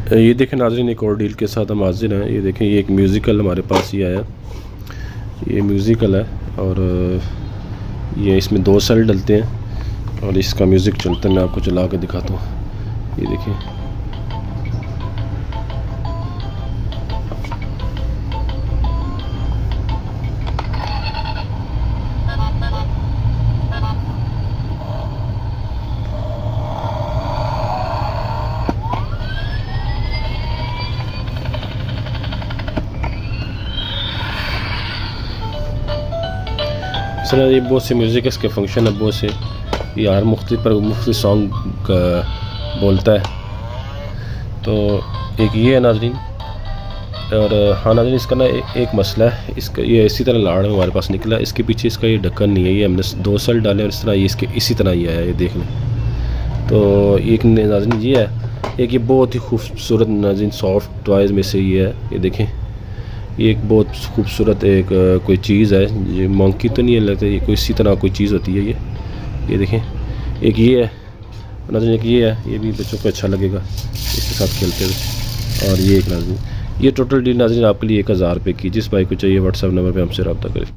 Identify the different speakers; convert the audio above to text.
Speaker 1: ये देखें नाज़रीन, एक और डील के साथ हम हाजिर हैं। ये देखें, ये एक म्यूज़िकल हमारे पास ही आया। ये म्यूज़िकल है और ये इसमें 2 सेल डलते हैं और इसका म्यूज़िक चलता है। मैं आपको चला के दिखाता हूँ। ये देखें, सर ये बहुत से म्यूज़िक इसके फंक्शन है, बहुत से। ये हर मुख्तलिफ सॉन्ग बोलता है। तो एक ये है नाज़रीन। और हाँ नाज़रीन, इसका ना एक मसला है। इसका ये इसी तरह लाड़ में हमारे पास निकला। इसके पीछे इसका ये ढक्कन नहीं है। ये हमने 2 सेल डाले और इस तरह ये इसके इसी तरह ही आया, ये देख लें। तो एक नाज़रीन ये है। एक ये बहुत ही खूबसूरत नाज़रीन सॉफ्ट टॉयज़ में से ये है। ये देखें, ये एक बहुत खूबसूरत एक कोई चीज़ है। ये मंकी तो नहीं है, लगता ये कोई इसी तरह कोई चीज़ होती है ये देखें। एक ये है नाज़रीन, एक ये है। ये भी बच्चों को अच्छा लगेगा इसके साथ खेलते हुए। और ये एक नाज़रीन, ये टोटल डील नाज़रीन आपके लिए 1000 रुपये की। जिस भाई को चाहिए व्हाट्सएप नंबर पे हमसे रब्ता करें।